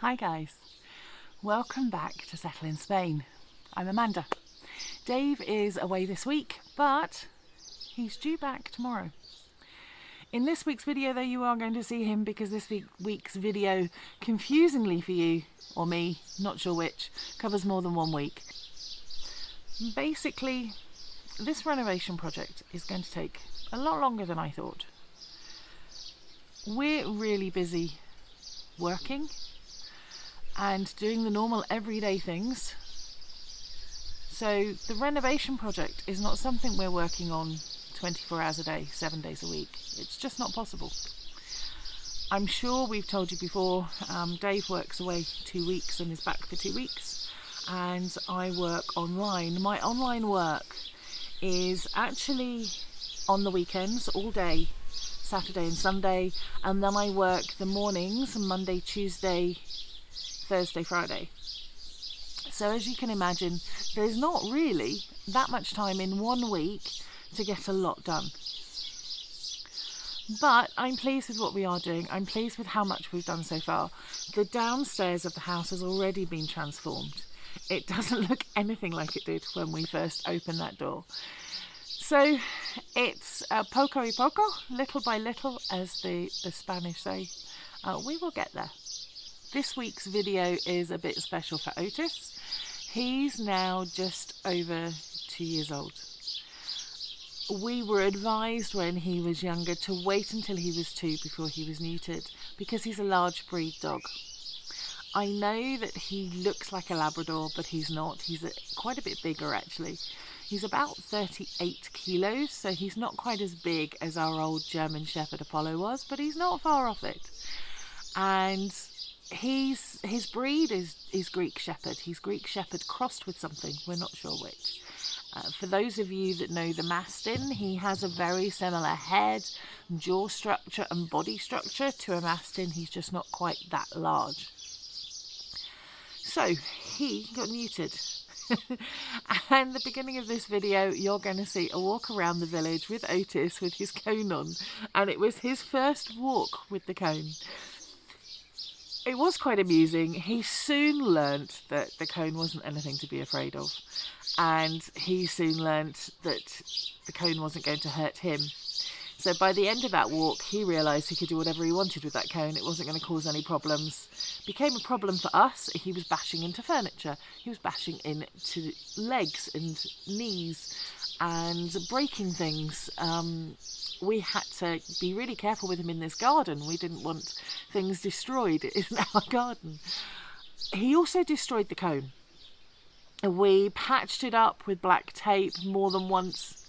Hi guys, welcome back to Settle in Spain. I'm Amanda. Dave is away this week, but he's due back tomorrow. In this week's video though, you are going to see him because this week's video, confusingly for you, or me, not sure which, covers more than 1 week. Basically, this renovation project is going to take a lot longer than I thought. We're really busy working and doing the normal everyday things. So the renovation project is not something we're working on 24 hours a day, 7 days a week. It's just not possible. I'm sure we've told you before, Dave works away 2 weeks and is back for 2 weeks, and I work online. My online work is actually on the weekends all day, Saturday and Sunday, and then I work the mornings, Monday, Tuesday, Thursday, Friday. So as you can imagine, there's not really that much time in 1 week to get a lot done. But I'm pleased with what we are doing. I'm pleased with how much we've done so far. The downstairs of the house has already been transformed. It doesn't look anything like it did when we first opened that door. So it's poco y poco, little by little, as the Spanish say. We will get there. This week's video is a bit special for Otis. He's now just over 2 years old. We were advised when he was younger to wait until he was 2 before he was neutered, because he's a large breed dog. I know that he looks like a Labrador, but he's not. He's quite a bit bigger actually. He's about 38 kilos, so he's not quite as big as our old German Shepherd Apollo was, but he's not far off it. And his breed is Greek Shepherd. He's Greek Shepherd crossed with something, we're not sure which. For those of you that know the Mastin, he has a very similar head, jaw structure and body structure to a Mastin. He's just not quite that large. So he got neutered. And at the beginning of this video, you're going to see a walk around the village with Otis with his cone on. And it was his first walk with the cone. It was quite amusing. He soon learnt that the cone wasn't anything to be afraid of. And he soon learnt that the cone wasn't going to hurt him. So by the end of that walk, he realised he could do whatever he wanted with that cone. It wasn't going to cause any problems. It became a problem for us. He was bashing into furniture. He was bashing into legs and knees and breaking things. We had to be really careful with him in this garden. We didn't want things destroyed in our garden. He also destroyed the cone. We patched it up with black tape more than once.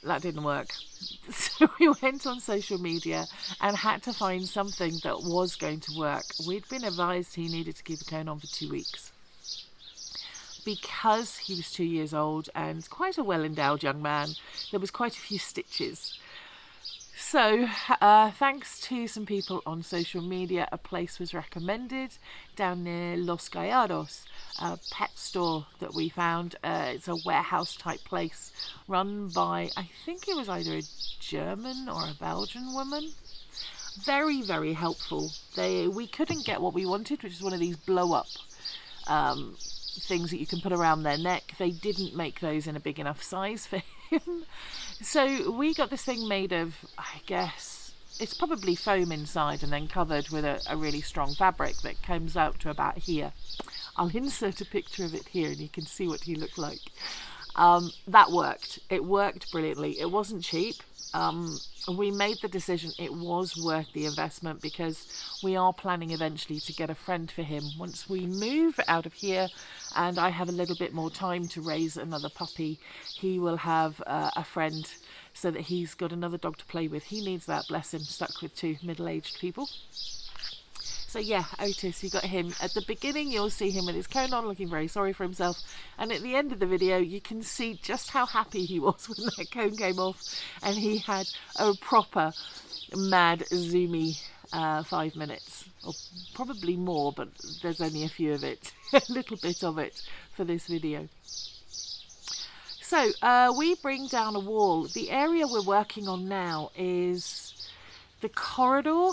That didn't work. So we went on social media and had to find something that was going to work. We'd been advised he needed to keep a cone on for 2 weeks. Because he was 2 years old and quite a well-endowed young man, there was quite a few stitches. So, thanks to some people on social media, a place was recommended down near Los Gallados, a pet store that we found. It's a warehouse type place run by, I think it was either a German or a Belgian woman. Very, very helpful. We couldn't get what we wanted, which is one of these blow up things that you can put around their neck. They didn't make those in a big enough size for him. So we got this thing made of, I guess, it's probably foam inside and then covered with a really strong fabric that comes out to about here. I'll insert a picture of it here and you can see what he looked like. That worked. It worked brilliantly. It wasn't cheap. We made the decision it was worth the investment because we are planning eventually to get a friend for him. Once we move out of here and I have a little bit more time to raise another puppy, he will have a friend so that he's got another dog to play with. He needs that, bless him, stuck with 2 middle-aged people. So yeah, Otis, you got him. At the beginning, you'll see him with his cone on, looking very sorry for himself. And at the end of the video, you can see just how happy he was when that cone came off. And he had a proper mad, zoomy 5 minutes. Or probably more, but there's only a few of it. A little bit of it for this video. So, we bring down a wall. The area we're working on now is the corridor.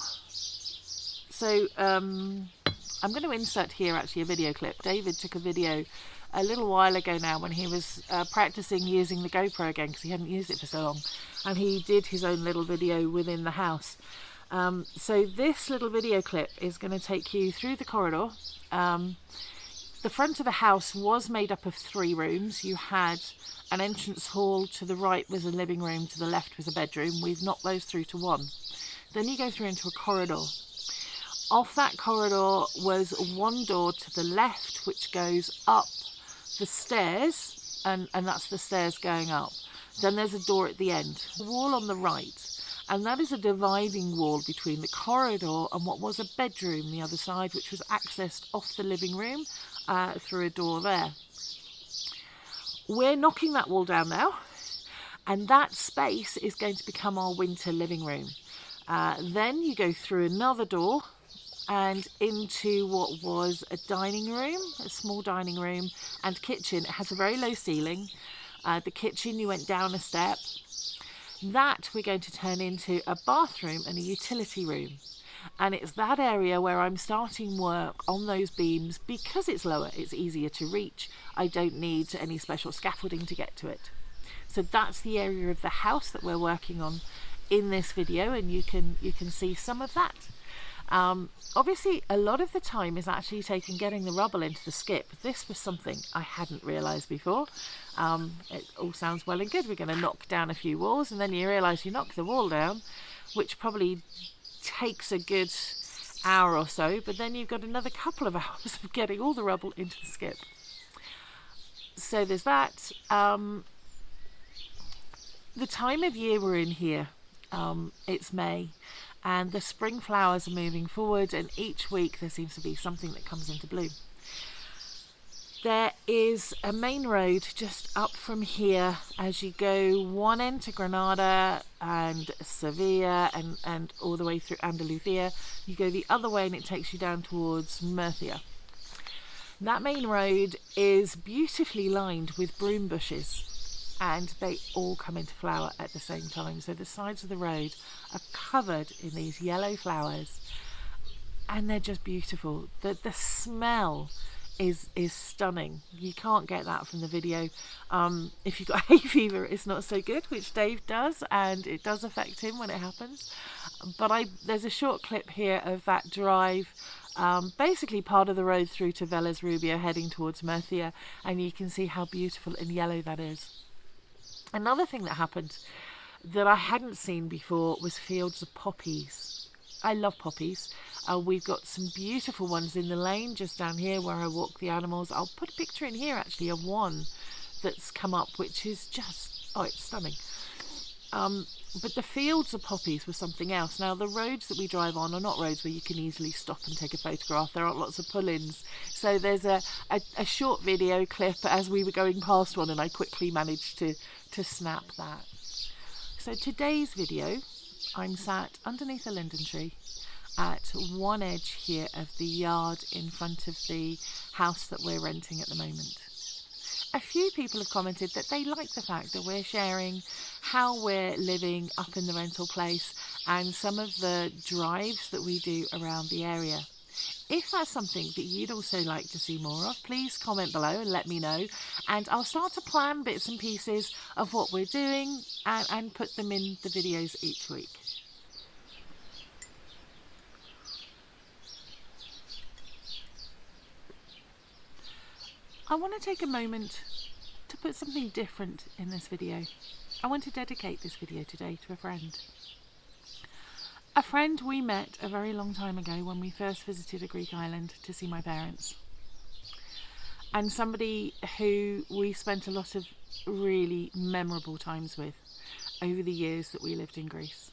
So I'm going to insert here actually a video clip. David took a video a little while ago now when he was practicing using the GoPro again, because he hadn't used it for so long, and he did his own little video within the house. So this little video clip is going to take you through the corridor. The front of the house was made up of 3 rooms. You had an entrance hall, to the right was a living room, to the left was a bedroom. We've knocked those through to 1. Then you go through into a corridor. Off that corridor was 1 door to the left, which goes up the stairs, and that's the stairs going up. Then there's a door at the end, a wall on the right, and that is a dividing wall between the corridor and what was a bedroom the other side, which was accessed off the living room through a door there. We're knocking that wall down now, and that space is going to become our winter living room. Then you go through another door and into what was a dining room, a small dining room and kitchen. It has a very low ceiling. The kitchen, you went down a step. That we're going to turn into a bathroom and a utility room. And it's that area where I'm starting work on those beams. Because it's lower, it's easier to reach. I don't need any special scaffolding to get to it. So that's the area of the house that we're working on in this video, and you can see some of that. Obviously a lot of the time is actually taken getting the rubble into the skip. This was something I hadn't realised before. It all sounds well and good. We're going to knock down a few walls, and then you realise you knock the wall down, which probably takes a good hour or so, but then you've got another couple of hours of getting all the rubble into the skip. So there's that. The time of year we're in here, it's May, and the spring flowers are moving forward, and each week there seems to be something that comes into bloom. There is a main road just up from here as you go one end to Granada and Sevilla and all the way through Andalusia. You go the other way and it takes you down towards Murcia. That main road is beautifully lined with broom bushes, and they all come into flower at the same time. So the sides of the road are covered in these yellow flowers, and they're just beautiful. The smell is stunning. You can't get that from the video. If you've got hay fever, it's not so good, which Dave does, and it does affect him when it happens. But there's a short clip here of that drive, basically part of the road through to Velas Rubia heading towards Murcia, and you can see how beautiful and yellow that is. Another thing that happened that I hadn't seen before was fields of poppies. I love poppies. We've got some beautiful ones in the lane just down here where I walk the animals. I'll put a picture in here actually of one that's come up, which is just, oh, it's stunning. But the fields of poppies were something else. Now the roads that we drive on are not roads where you can easily stop and take a photograph. There aren't lots of pull-ins. So there's a short video clip as we were going past one, and I quickly managed to snap that. So today's video, I'm sat underneath a linden tree at one edge here of the yard in front of the house that we're renting at the moment. A few people have commented that they like the fact that we're sharing how we're living up in the rental place and some of the drives that we do around the area. If that's something that you'd also like to see more of, please comment below and let me know, and I'll start to plan bits and pieces of what we're doing and put them in the videos each week. I want to take a moment to put something different in this video. I want to dedicate this video today to a friend. A friend we met a very long time ago when we first visited a Greek island to see my parents. And somebody who we spent a lot of really memorable times with over the years that we lived in Greece.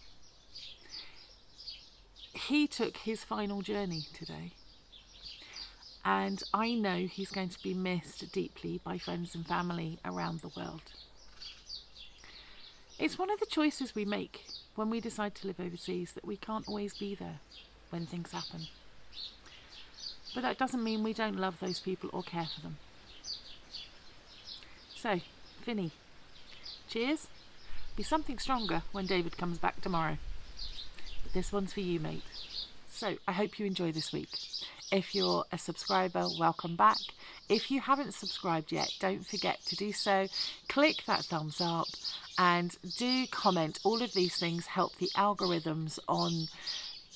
He took his final journey today. And I know he's going to be missed deeply by friends and family around the world. It's one of the choices we make when we decide to live overseas, that we can't always be there when things happen. But that doesn't mean we don't love those people or care for them. So, Finny, cheers. Be something stronger when David comes back tomorrow. But this one's for you, mate. So I hope you enjoy this week. If you're a subscriber, welcome back. If you haven't subscribed yet, don't forget to do so. Click that thumbs up and do comment. All of these things help the algorithms on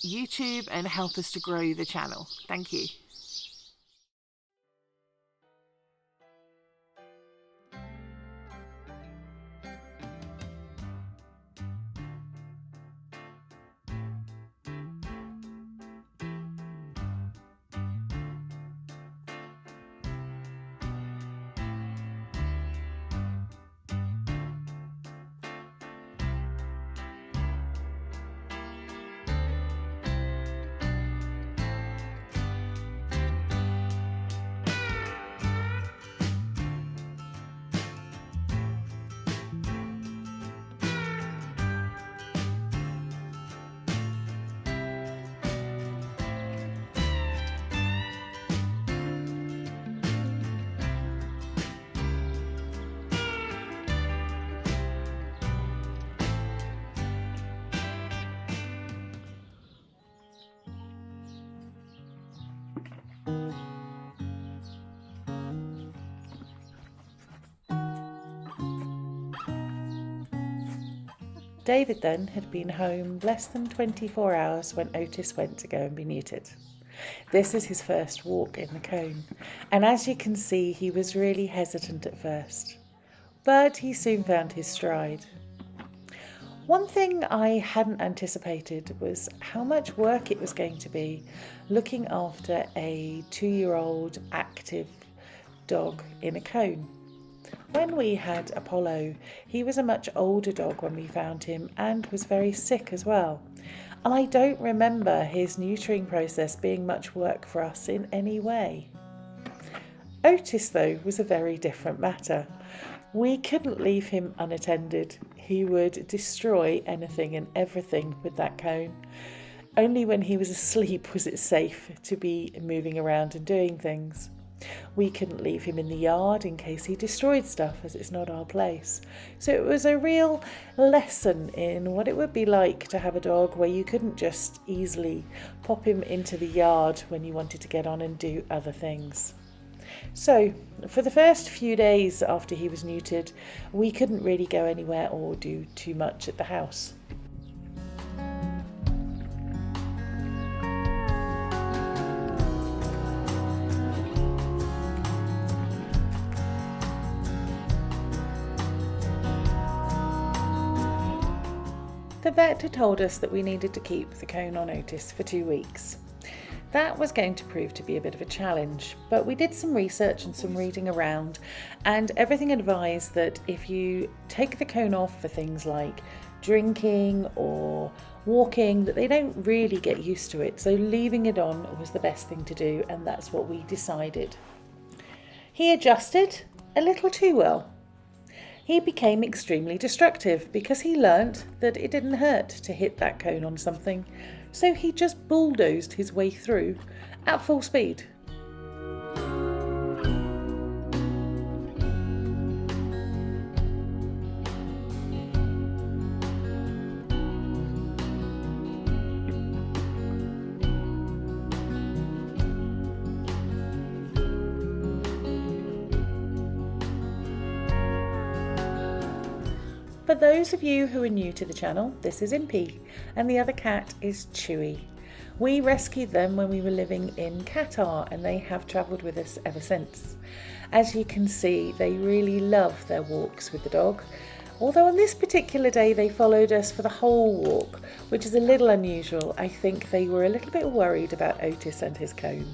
YouTube and help us to grow the channel. Thank you. David then had been home less than 24 hours when Otis went to go and be neutered. This is his first walk in the cone, and as you can see, he was really hesitant at first, but he soon found his stride. One thing I hadn't anticipated was how much work it was going to be looking after a 2-year-old active dog in a cone. When we had Apollo, he was a much older dog when we found him and was very sick as well. And I don't remember his neutering process being much work for us in any way. Otis, though, was a very different matter. We couldn't leave him unattended. He would destroy anything and everything with that cone. Only when he was asleep was it safe to be moving around and doing things. We couldn't leave him in the yard in case he destroyed stuff, as it's not our place. So it was a real lesson in what it would be like to have a dog where you couldn't just easily pop him into the yard when you wanted to get on and do other things. So for the first few days after he was neutered, we couldn't really go anywhere or do too much at the house. The vet had told us that we needed to keep the cone on Otis for 2 weeks. That was going to prove to be a bit of a challenge, but we did some research and some reading around, and everything advised that if you take the cone off for things like drinking or walking, that they don't really get used to it, so leaving it on was the best thing to do, and that's what we decided. He adjusted a little too well. He became extremely destructive because he learnt that it didn't hurt to hit that cone on something, so he just bulldozed his way through at full speed. For those of you who are new to the channel, this is Impy, and the other cat is Chewy. We rescued them when we were living in Qatar, and they have travelled with us ever since. As you can see, they really love their walks with the dog, although on this particular day they followed us for the whole walk, which is a little unusual. I think they were a little bit worried about Otis and his cone.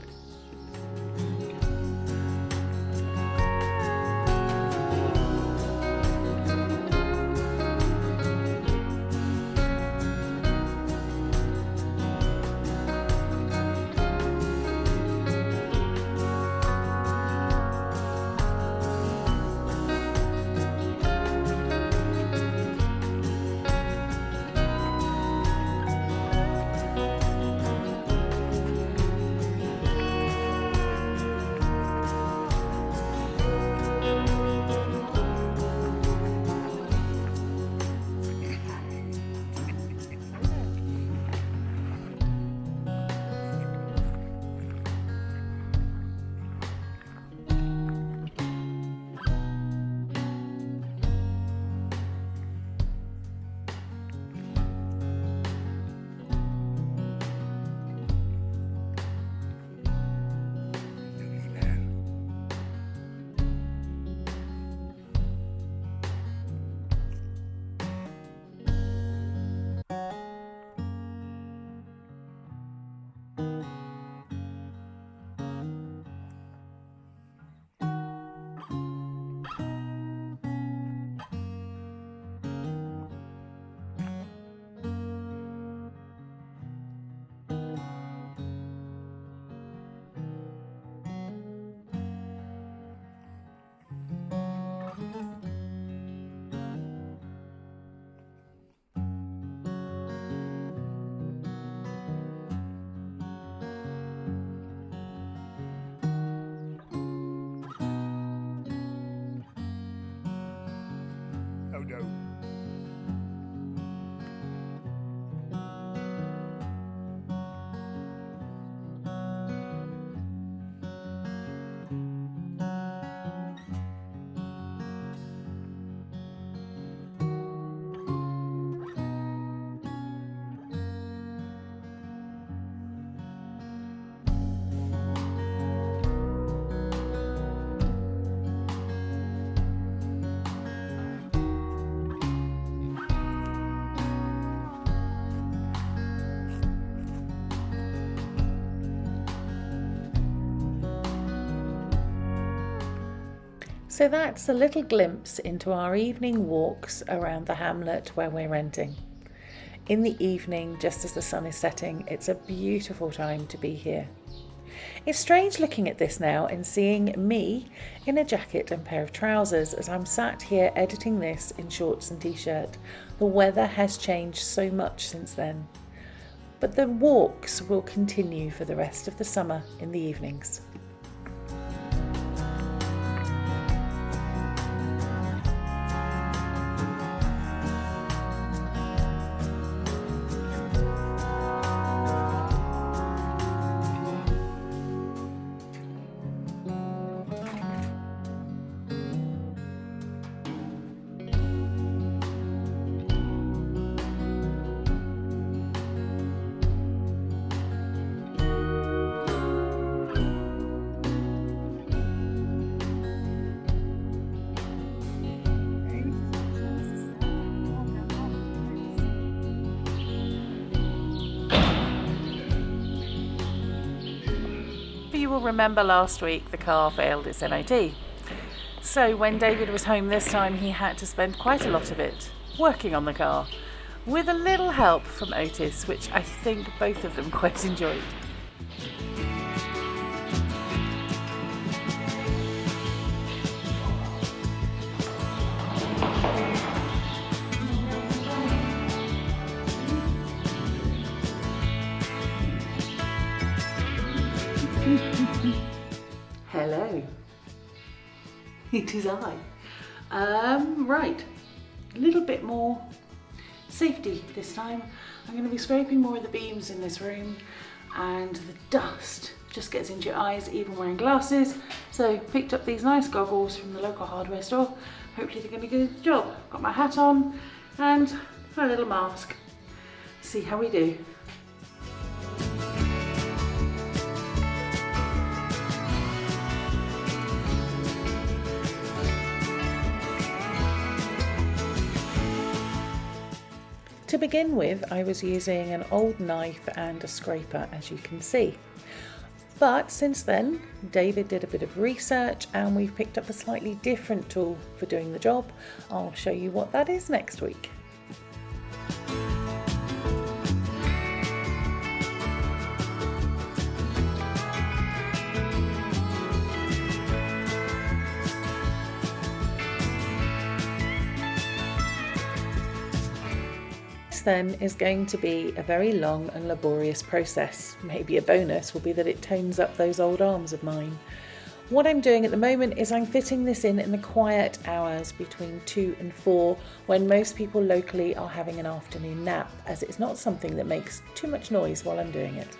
So that's a little glimpse into our evening walks around the hamlet where we're renting. In the evening, just as the sun is setting, it's a beautiful time to be here. It's strange looking at this now and seeing me in a jacket and pair of trousers as I'm sat here editing this in shorts and t-shirt. The weather has changed so much since then. But the walks will continue for the rest of the summer in the evenings. You will remember last week the car failed its MOT. So when David was home this time, he had to spend quite a lot of it working on the car, with a little help from Otis, which I think both of them quite enjoyed. Hello, it is I. Right, a little bit more safety this time. I'm going to be scraping more of the beams in this room, and the dust just gets into your eyes even wearing glasses. So picked up these nice goggles from the local hardware store. Hopefully they're going to do the job. Got my hat on and a little mask. See how we do. To begin with, I was using an old knife and a scraper, as you can see. But since then, David did a bit of research and we've picked up a slightly different tool for doing the job. I'll show you what that is next week. Then is going to be a very long and laborious process. Maybe a bonus will be that it tones up those old arms of mine. What I'm doing at the moment is I'm fitting this in the quiet hours between 2 and 4, when most people locally are having an afternoon nap, as it's not something that makes too much noise while I'm doing it.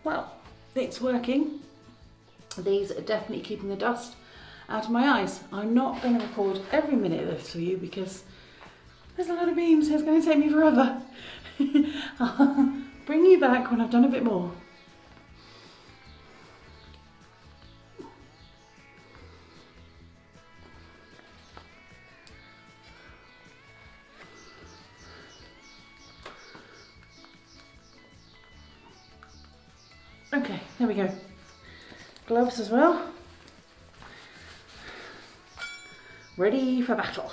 Well, it's working. These are definitely keeping the dust out of my eyes. I'm not going to record every minute of this for you because there's a lot of beams, so it's going to take me forever. I'll bring you back when I've done a bit more. Okay, there we go. Gloves as well. Ready for battle.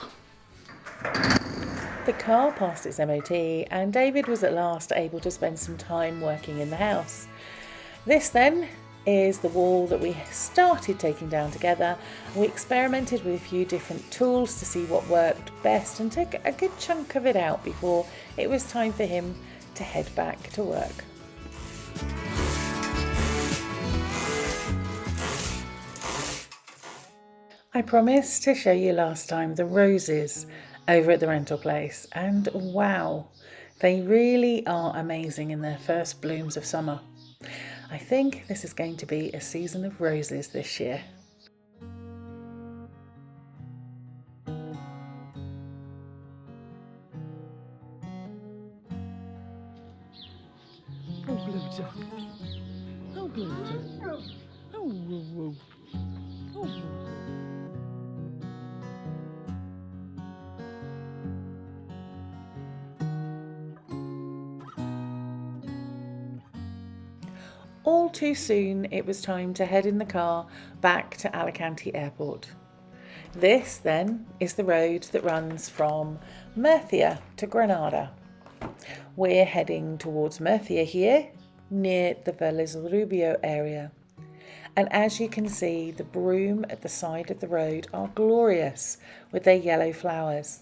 The car passed its MOT and David was at last able to spend some time working in the house. This then is the wall that we started taking down together. We experimented with a few different tools to see what worked best and took a good chunk of it out before it was time for him to head back to work. I promised to show you last time the roses over at the rental place, and wow, they really are amazing in their first blooms of summer. I think this is going to be a season of roses this year. blue duck. Oh, blue duck. Oh, woo, woo. Oh, woo. All too soon, it was time to head in the car back to Alicante Airport. This, then, is the road that runs from Murcia to Granada. We're heading towards Murcia here, near the Rubio area. And as you can see, the broom at the side of the road are glorious with their yellow flowers.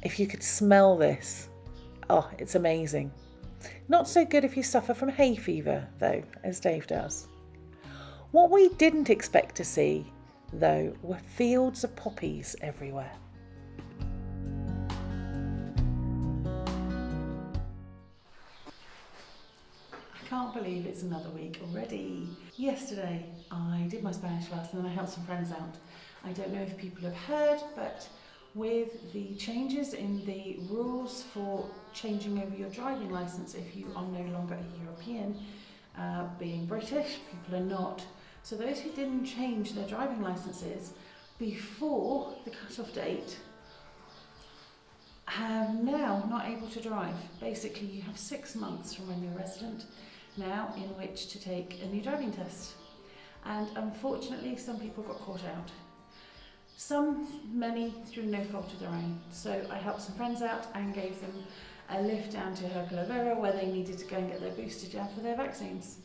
If you could smell this, oh, it's amazing. Not so good if you suffer from hay fever, though, as Dave does. What we didn't expect to see, though, were fields of poppies everywhere. I can't believe it's another week already. Yesterday I did my Spanish class and then I helped some friends out. I don't know if people have heard, but with the changes in the rules for changing over your driving licence if you are no longer a European, being British, people are not. So those who didn't change their driving licences before the cut-off date are now not able to drive. Basically, you have 6 months from when you're a resident now in which to take a new driving test. And unfortunately, some people got caught out. Many through no fault of their own. So I helped some friends out and gave them a lift down to Febrero where they needed to go and get their booster jab for their vaccines.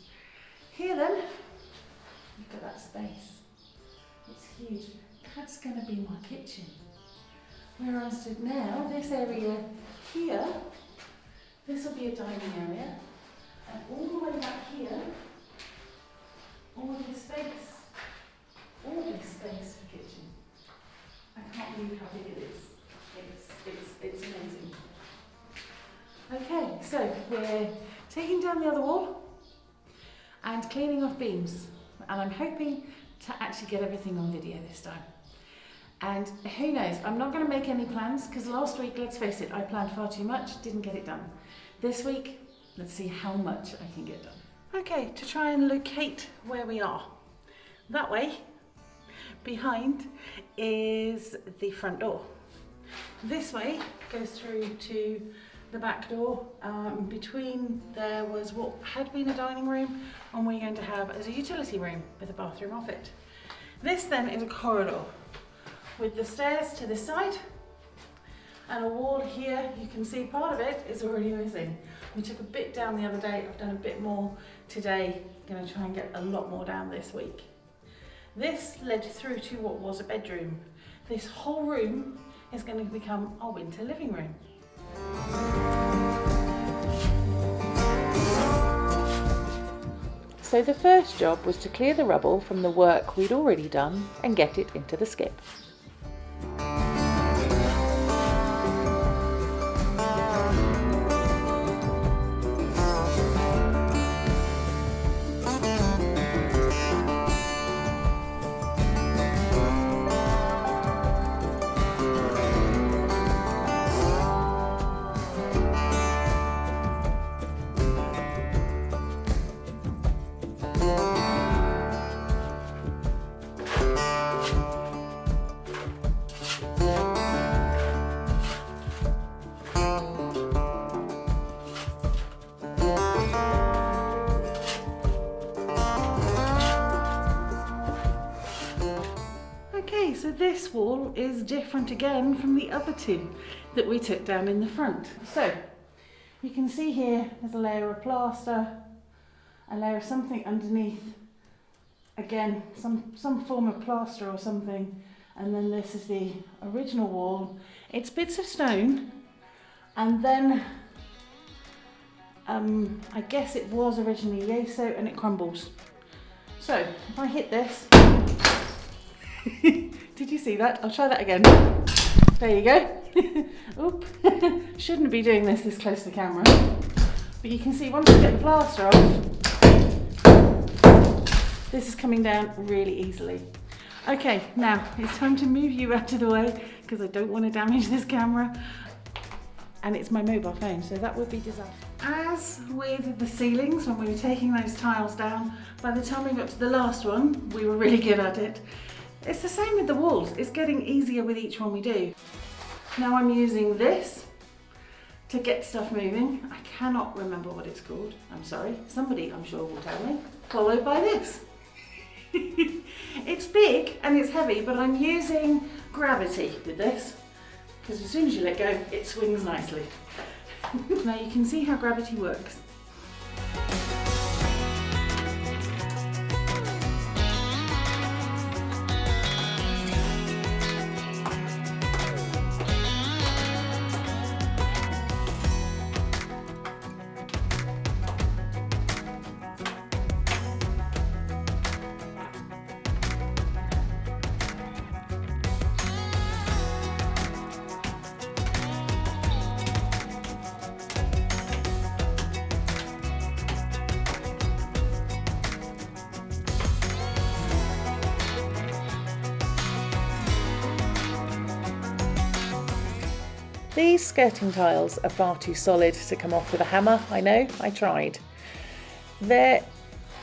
Here then, look at that space. It's huge. That's going to be my kitchen. Where I'm stood now, this area here, this will be a dining area. And all the way back here, all this space for kitchen. I can't believe how big it is. It's amazing. Okay, so we're taking down the other wall and cleaning off beams. And I'm hoping to actually get everything on video this time. And who knows, I'm not going to make any plans because last week, let's face it, I planned far too much, didn't get it done. This week, let's see how much I can get done. Okay, to try and locate where we are. That way, behind is the front door. This way goes through to the back door. Between there was what had been a dining room and we're going to have as a utility room with a bathroom off it. This then is a corridor with the stairs to this side and a wall here. You can see part of it is already missing. We took a bit down the other day. I've done a bit more today. Going to try and get a lot more down this week. This led through to what was a bedroom. This whole room is going to become our winter living room. So the first job was to clear the rubble from the work we'd already done and get it into the skip. So this wall is different again from the other two that we took down in the front. So you can see here there's a layer of plaster, a layer of something underneath, again some form of plaster or something, and then this is the original wall. It's bits of stone, and then I guess it was originally yeso and it crumbles. So if I hit this, did you see that? I'll try that again. There you go. Oop. Shouldn't be doing this close to the camera. But you can see once I get the plaster off, this is coming down really easily. Okay, now it's time to move you out of the way because I don't want to damage this camera. and it's my mobile phone, so that would be disastrous. As with the ceilings, when we were taking those tiles down, by the time we got to the last one, we were really good at it. It's the same with the walls. It's getting easier with each one we do. Now I'm using this to get stuff moving. I cannot remember what it's called. I'm sorry. Somebody, I'm sure, will tell me. Followed by this. It's big and it's heavy, but I'm using gravity with this, because as soon as you let go, it swings nicely. Now you can see how gravity works. These skirting tiles are far too solid to come off with a hammer. I know, I tried. They're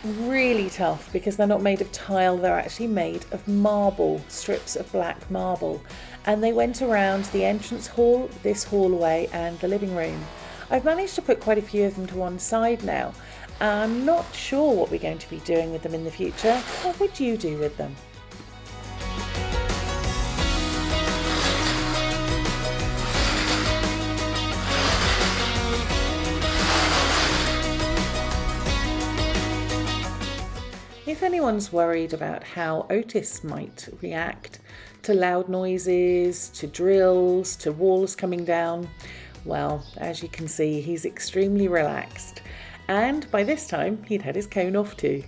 really tough because they're not made of tile, they're actually made of marble, strips of black marble. And they went around the entrance hall, this hallway and the living room. I've managed to put quite a few of them to one side now. I'm not sure what we're going to be doing with them in the future. What would you do with them? If anyone's worried about how Otis might react to loud noises, to drills, to walls coming down, well, as you can see, he's extremely relaxed. And by this time, he'd had his cone off too.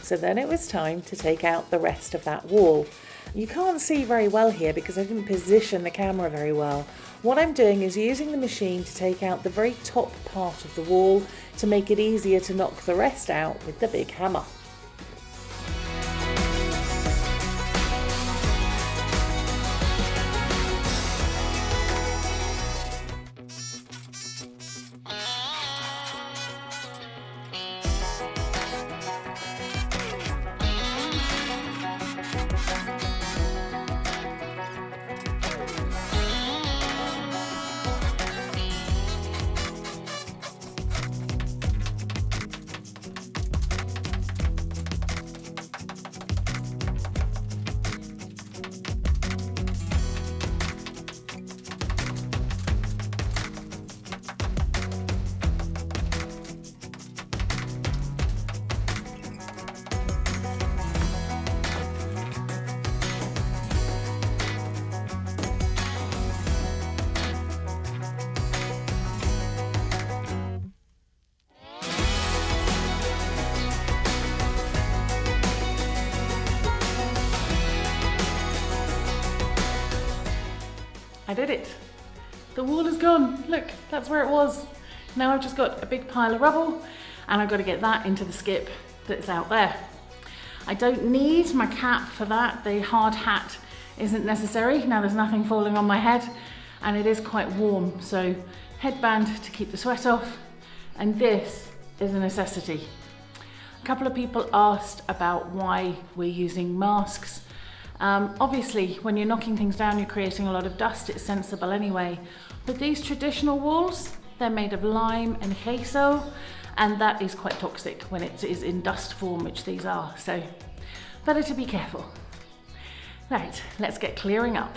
So then it was time to take out the rest of that wall. You can't see very well here because I didn't position the camera very well. What I'm doing is using the machine to take out the very top part of the wall to make it easier to knock the rest out with the big hammer. I did it. The wall is gone. Look, that's where it was. Now I've just got a big pile of rubble and I've got to get that into the skip that's out there. I don't need my cap for that. The hard hat isn't necessary. Now there's nothing falling on my head and it is quite warm. So headband to keep the sweat off, and this is a necessity. A couple of people asked about why we're using masks. Obviously, when you're knocking things down, you're creating a lot of dust. It's sensible anyway. But these traditional walls, they're made of lime and gesso, and that is quite toxic when it is in dust form, which these are. So better to be careful. Right, let's get clearing up.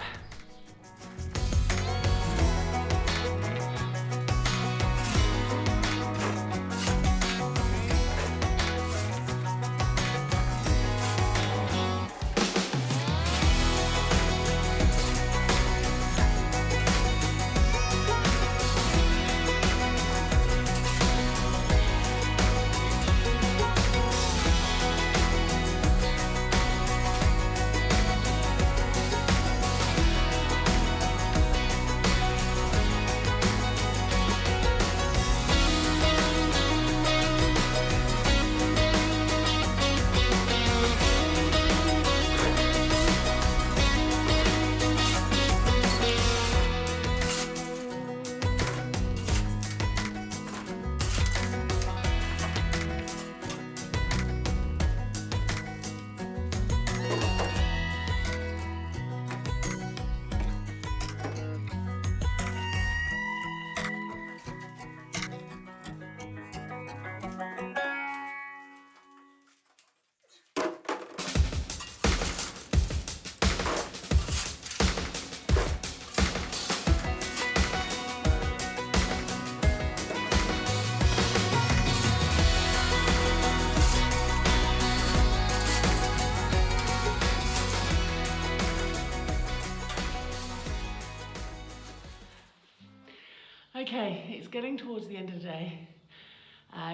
Okay, it's getting towards the end of the day,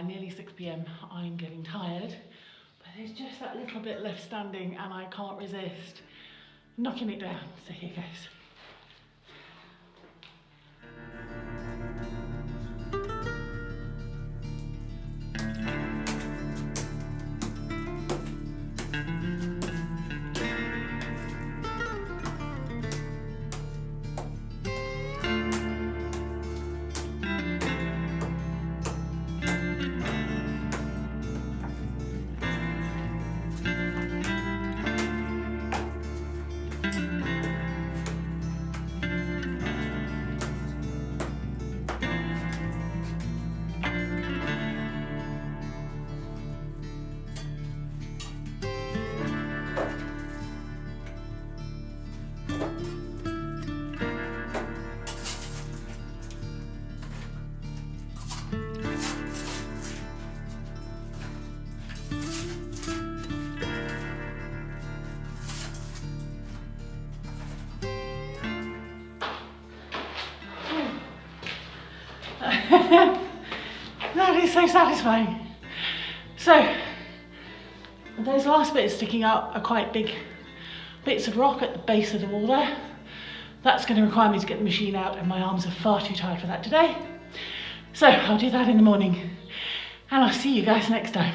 nearly 6 p.m. I'm getting tired, but there's just that little bit left standing and I can't resist knocking it down, so here goes. That is so satisfying. So, those last bits sticking out are quite big bits of rock at the base of the wall there. That's going to require me to get the machine out and my arms are far too tired for that today. So I'll do that in the morning and I'll see you guys next time.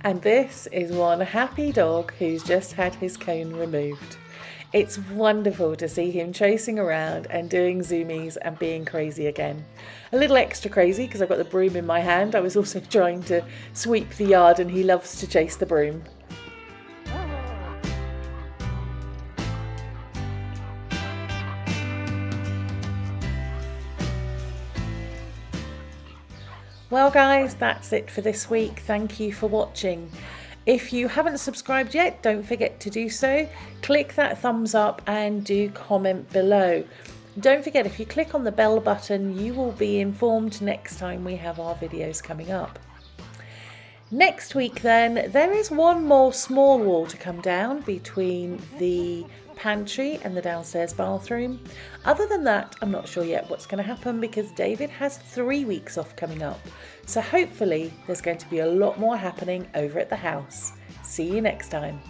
And this is one happy dog who's just had his cone removed. It's wonderful to see him chasing around and doing zoomies and being crazy again. A little extra crazy because I've got the broom in my hand. I was also trying to sweep the yard and he loves to chase the broom. Well guys, that's it for this week. Thank you for watching. If you haven't subscribed yet, don't forget to do so. Click that thumbs up and do comment below. Don't forget, if you click on the bell button, you will be informed next time we have our videos coming up. Next week then, there is one more small wall to come down between the pantry and the downstairs bathroom. Other than that, I'm not sure yet what's going to happen because David has 3 weeks off coming up. So hopefully there's going to be a lot more happening over at the house. See you next time.